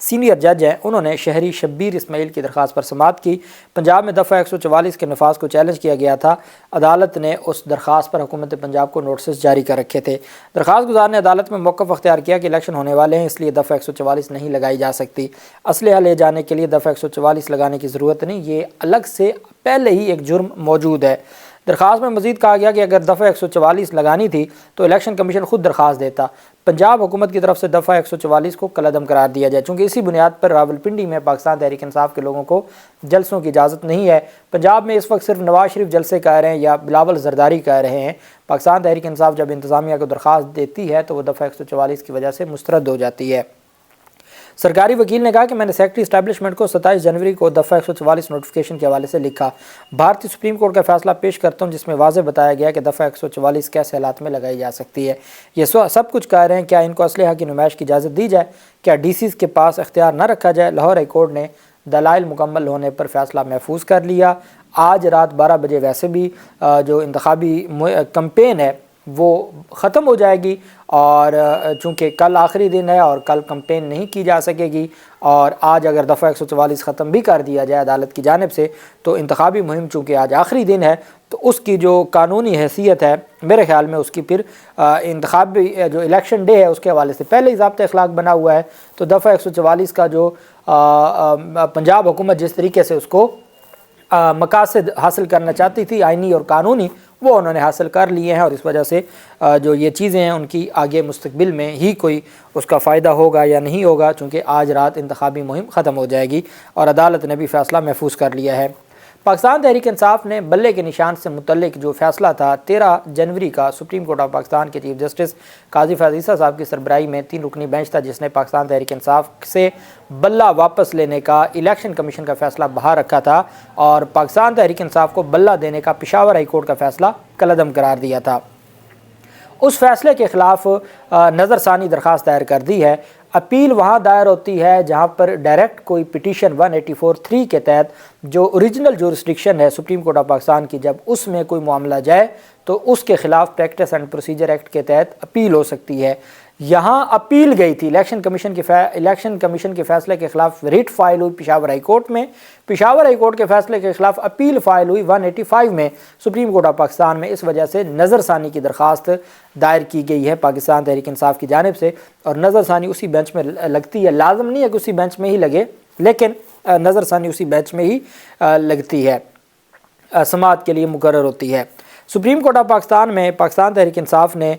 Senior جج ہیں، انہوں نے شہری شبیر اسماعیل کی درخواست پر سماعت کی۔ پنجاب میں دفعہ 144 کے نفاذ کو چیلنج کیا گیا تھا۔ عدالت نے اس درخواست پر حکومت پنجاب کو نوٹسز جاری کر رکھے تھے۔ درخواست گزار نے عدالت میں موقف اختیار کیا کہ الیکشن ہونے والے ہیں، اس لیے دفعہ 144 نہیں لگائی جا سکتی۔ اسلحہ لے جانے کے لیے دفعہ 144 لگانے کی ضرورت نہیں، یہ الگ سے پہلے ہی ایک جرم موجود ہے۔ درخواست میں مزید کہا گیا کہ اگر دفعہ 144 لگانی تھی تو الیکشن کمیشن خود درخواست دیتا۔ پنجاب حکومت کی طرف سے دفعہ 144 کو کالعدم قرار دیا جائے، چونکہ اسی بنیاد پر راولپنڈی میں پاکستان تحریک انصاف کے لوگوں کو جلسوں کی اجازت نہیں ہے۔ پنجاب میں اس وقت صرف نواز شریف جلسے کہہ رہے ہیں یا بلاول زرداری کہہ رہے ہیں۔ پاکستان تحریک انصاف جب انتظامیہ کو درخواست دیتی ہے تو وہ دفعہ 144 کی وجہ سے مسترد ہو جاتی ہے۔ سرکاری وکیل نے کہا کہ میں نے سیکرٹری اسٹیبلشمنٹ کو 27 جنوری کو دفعہ 144 نوٹیفیکیشن کے حوالے سے لکھا۔ بھارتی سپریم کورٹ کا فیصلہ پیش کرتا ہوں جس میں واضح بتایا گیا کہ دفعہ 144 کیسے حالات میں لگائی جا سکتی ہے۔ یہ سب کچھ کہہ رہے ہیں کیا ان کو اسلحہ کی نمائش کی اجازت دی جائے، کیا ڈی سیز کے پاس اختیار نہ رکھا جائے۔ لاہور ہائی کورٹ نے دلائل مکمل ہونے پر فیصلہ محفوظ کر لیا۔ آج رات 12 بجے ویسے بھی جو انتخابی کمپین ہے وہ ختم ہو جائے گی، اور چونکہ کل آخری دن ہے اور کل کمپین نہیں کی جا سکے گی، اور آج اگر دفعہ 144 ختم بھی کر دیا جائے عدالت کی جانب سے تو انتخابی مہم چونکہ آج آخری دن ہے تو اس کی جو قانونی حیثیت ہے میرے خیال میں اس کی پھر انتخابی جو الیکشن ڈے ہے اس کے حوالے سے پہلے ہی ضابطۂ اخلاق بنا ہوا ہے۔ تو دفعہ 144 کا جو پنجاب حکومت جس طریقے سے اس کو مقاصد حاصل کرنا چاہتی تھی آئینی اور قانونی، وہ انہوں نے حاصل کر لیے ہیں، اور اس وجہ سے جو یہ چیزیں ہیں ان کی آگے مستقبل میں ہی کوئی اس کا فائدہ ہوگا یا نہیں ہوگا، چونکہ آج رات انتخابی مہم ختم ہو جائے گی اور عدالت نے بھی فیصلہ محفوظ کر لیا ہے۔ پاکستان تحریک انصاف نے بلے کے نشان سے متعلق جو فیصلہ تھا 13 جنوری کا سپریم کورٹ آف پاکستان کے چیف جسٹس قاضی فیاض عیسیٰ صاحب کی سربراہی میں 3 رکنی بینچ تھا جس نے پاکستان تحریک انصاف سے بلہ واپس لینے کا الیکشن کمیشن کا فیصلہ بحال رکھا تھا، اور پاکستان تحریک انصاف کو بلہ دینے کا پشاور ہائی کورٹ کا فیصلہ کالعدم قرار دیا تھا۔ اس فیصلے کے خلاف نظر ثانی درخواست دائر کر دی ہے۔ اپیل وہاں دائر ہوتی ہے جہاں پر ڈائریکٹ کوئی پٹیشن 184(3) کے تحت جو اوریجنل جورسڈکشن ہے سپریم کورٹ آف پاکستان کی، جب اس میں کوئی معاملہ جائے تو اس کے خلاف پریکٹس اینڈ پروسیجر ایکٹ کے تحت اپیل ہو سکتی ہے۔ یہاں اپیل گئی تھی الیکشن کمیشن کے فیصلے کے خلاف، ریٹ فائل ہوئی پشاور ہائی کورٹ میں، پشاور ہائی کورٹ کے فیصلے کے خلاف اپیل فائل ہوئی 185 میں سپریم کورٹ آف پاکستان میں۔ اس وجہ سے نظر ثانی کی درخواست دائر کی گئی ہے پاکستان تحریک انصاف کی جانب سے، اور نظر ثانی اسی بینچ میں لگتی ہے۔ لازم نہیں ہے کہ اسی بینچ میں ہی لگے، لیکن نظر ثانی اسی بینچ میں ہی لگتی ہے، سماعت کے لیے مقرر ہوتی ہے۔ سپریم کورٹ آف پاکستان میں پاکستان تحریک انصاف نے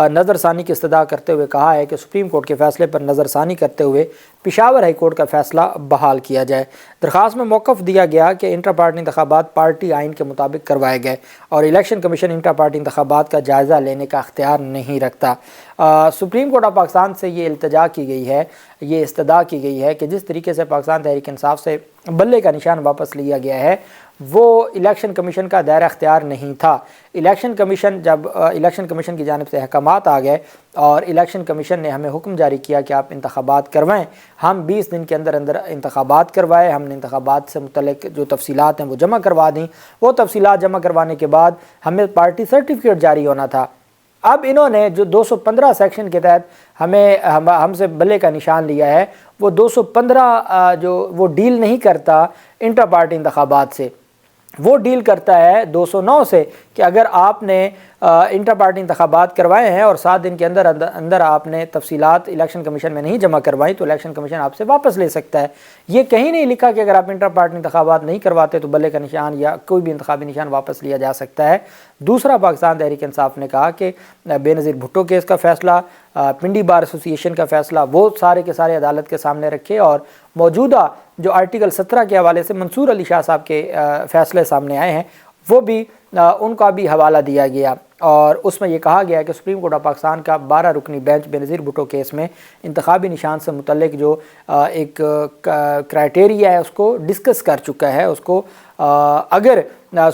نظر ثانی کی استدعا کرتے ہوئے کہا ہے کہ سپریم کورٹ کے فیصلے پر نظر ثانی کرتے ہوئے پشاور ہائی کورٹ کا فیصلہ بحال کیا جائے۔ درخواست میں موقف دیا گیا کہ انٹرا پارٹی انتخابات پارٹی آئین کے مطابق کروائے گئے، اور الیکشن کمیشن انٹرا پارٹی انتخابات کا جائزہ لینے کا اختیار نہیں رکھتا۔ سپریم کورٹ آف پاکستان سے یہ التجا کی گئی ہے، یہ استدعا کی گئی ہے کہ جس طریقے سے پاکستان تحریک انصاف سے بلے کا نشان واپس لیا گیا ہے وہ الیکشن کمیشن کا دائرہ اختیار نہیں تھا۔ الیکشن کمیشن جب الیکشن کمیشن کی جانب سے احکامات آ گئے اور الیکشن کمیشن نے ہمیں حکم جاری کیا کہ آپ انتخابات کروائیں، ہم 20 دن کے اندر انتخابات کروائے، ہم نے انتخابات سے متعلق جو تفصیلات ہیں وہ جمع کروا دیں۔ وہ تفصیلات جمع کروانے کے بعد ہمیں پارٹی سرٹیفکیٹ جاری ہونا تھا۔ اب انہوں نے جو 215 سیکشن کے تحت ہم سے بلے کا نشان لیا ہے، وہ 215 جو وہ ڈیل نہیں کرتا انٹر پارٹی انتخابات سے، وہ ڈیل کرتا ہے 209 سے، کہ اگر آپ نے انٹر پارٹی انتخابات کروائے ہیں اور 7 دن کے اندر آپ نے تفصیلات الیکشن کمیشن میں نہیں جمع کروائیں تو الیکشن کمیشن آپ سے واپس لے سکتا ہے۔ یہ کہیں نہیں لکھا کہ اگر آپ انٹر پارٹی انتخابات نہیں کرواتے تو بلے کا نشان یا کوئی بھی انتخابی نشان واپس لیا جا سکتا ہے۔ دوسرا، پاکستان تحریک انصاف نے کہا کہ بے نظیر بھٹو کیس کا فیصلہ، پنڈی بار ایسوسی ایشن کا فیصلہ، وہ سارے کے سارے عدالت کے سامنے رکھے، اور موجودہ جو آرٹیکل 17 کے حوالے سے منصور علی شاہ صاحب کے فیصلے سامنے آئے ہیں وہ بھی ان کا بھی حوالہ دیا گیا، اور اس میں یہ کہا گیا کہ سپریم کورٹ آف پاکستان کا 12 رکنی بینچ بے نظیر بھٹو کیس میں انتخابی نشان سے متعلق جو ایک کرائٹیریا ہے اس کو ڈسکس کر چکا ہے۔ اس کو اگر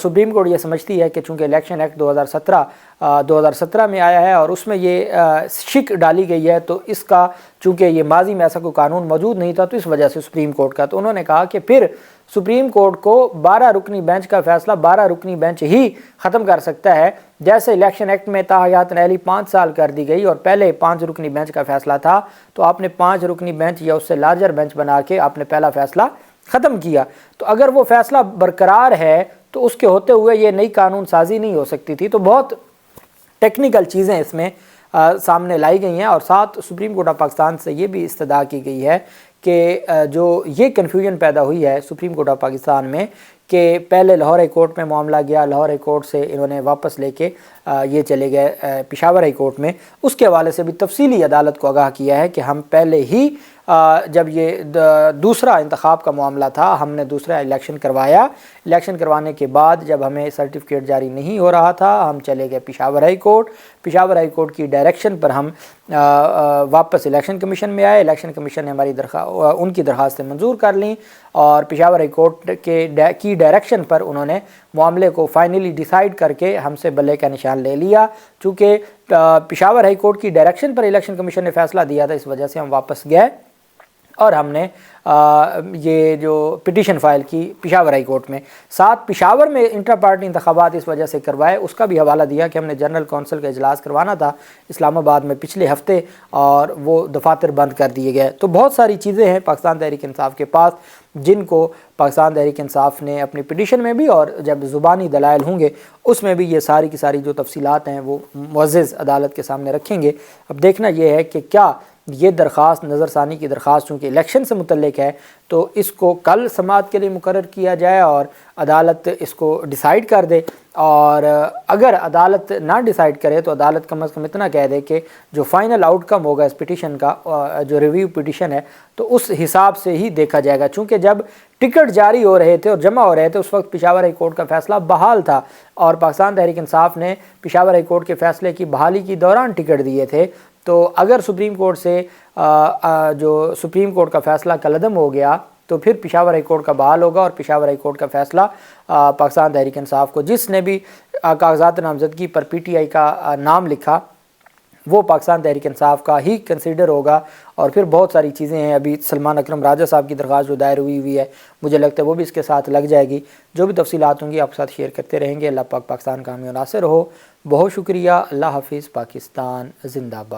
سپریم کورٹ یہ سمجھتی ہے کہ چونکہ الیکشن ایکٹ 2017 میں آیا ہے اور اس میں یہ شک ڈالی گئی ہے، تو اس کا چونکہ یہ ماضی میں ایسا کوئی قانون موجود نہیں تھا تو اس وجہ سے سپریم کورٹ کا، تو انہوں نے کہا کہ پھر سپریم کورٹ کو 12 رکنی بینچ کا فیصلہ 12 رکنی بینچ ہی ختم کر سکتا ہے. جیسے الیکشن ایکٹ میں تاحیات نااہلی 5 سال کر دی گئی اور پہلے 5 رکنی بینچ کا فیصلہ تھا تو آپ نے 5 رکنی بینچ یا اس سے لارجر بینچ بنا کے آپ نے پہلا فیصلہ ختم کیا. تو اگر وہ فیصلہ برقرار ہے تو اس کے ہوتے ہوئے یہ نئی قانون سازی نہیں ہو سکتی تھی. تو بہت ٹیکنیکل چیزیں اس میں سامنے لائی گئی ہیں. اور ساتھ سپریم کورٹ آف پاکستان سے یہ بھی استدعا کی گئی ہے کہ جو یہ کنفیوژن پیدا ہوئی ہے سپریم کورٹ آف پاکستان میں کہ پہلے لاہور ہائی کورٹ میں معاملہ گیا, لاہور ہائی کورٹ سے انہوں نے واپس لے کے یہ چلے گئے پشاور ہائی کورٹ میں, اس کے حوالے سے بھی تفصیلی عدالت کو آگاہ کیا ہے کہ ہم پہلے ہی جب یہ دوسرا انتخاب کا معاملہ تھا ہم نے دوسرا الیکشن کروایا, الیکشن کروانے کے بعد جب ہمیں سرٹیفکیٹ جاری نہیں ہو رہا تھا ہم چلے گئے Peshawar high court, Peshawar high court کی ڈائریکشن پر ہم واپس الیکشن کمیشن میں آئے, الیکشن کمیشن نے ہماری ان کی درخواستیں منظور کر لیں اور پشاور ہائی کورٹ کی ڈائریکشن پر انہوں نے معاملے کو فائنلی ڈیسائیڈ کر کے ہم سے بلے کا نشان لے لیا. چونکہ پشاور ہائی کورٹ کی ڈائریکشن پر الیکشن کمیشن نے فیصلہ دیا تھا, اس وجہ سے ہم واپس گئے اور ہم نے یہ جو پٹیشن فائل کی پشاور ہائی کورٹ میں. ساتھ پشاور میں انٹرا پارٹی انتخابات اس وجہ سے کروائے, اس کا بھی حوالہ دیا کہ ہم نے جنرل کونسل کا اجلاس کروانا تھا اسلام آباد میں پچھلے ہفتے اور وہ دفاتر بند کر دیے گئے. تو بہت ساری چیزیں ہیں پاکستان تحریک انصاف کے پاس جن کو پاکستان تحریک انصاف نے اپنی پٹیشن میں بھی اور جب زبانی دلائل ہوں گے اس میں بھی یہ ساری کی ساری جو تفصیلات ہیں وہ معزز عدالت کے سامنے رکھیں گے. اب دیکھنا یہ ہے کہ کیا یہ درخواست نظر ثانی کی درخواست چونکہ الیکشن سے متعلق ہے تو اس کو کل سماعت کے لیے مقرر کیا جائے اور عدالت اس کو ڈیسائیڈ کر دے, اور اگر عدالت نہ ڈیسائیڈ کرے تو عدالت کم از کم اتنا کہہ دے کہ جو فائنل آؤٹ کم ہوگا اس پٹیشن کا جو ریویو پٹیشن ہے تو اس حساب سے ہی دیکھا جائے گا. چونکہ جب ٹکٹ جاری ہو رہے تھے اور جمع ہو رہے تھے اس وقت پشاور ہائی کورٹ کا فیصلہ بحال تھا اور پاکستان تحریک انصاف نے پشاور ہائی کورٹ کے فیصلے کی بحالی کی دوران ٹکٹ دیے تھے. تو اگر سپریم کورٹ سے جو سپریم کورٹ کا فیصلہ کالعدم ہو گیا تو پھر پشاور ہائی کورٹ کا بحال ہوگا اور پشاور ہائی کورٹ کا فیصلہ پاکستان تحریک انصاف کو جس نے بھی کاغذات نامزدگی پر پی ٹی آئی کا نام لکھا وہ پاکستان تحریک انصاف کا ہی کنسیڈر ہوگا. اور پھر بہت ساری چیزیں ہیں, ابھی سلمان اکرم راجہ صاحب کی درخواست جو دائر ہوئی ہے مجھے لگتا ہے وہ بھی اس کے ساتھ لگ جائے گی. جو بھی تفصیلات ہوں گی آپ کے ساتھ شیئر کرتے رہیں گے. اللہ پاک پاکستان کا حامی و ناصر ہو. بہت شکریہ. اللہ حافظ. پاکستان زندہ باد.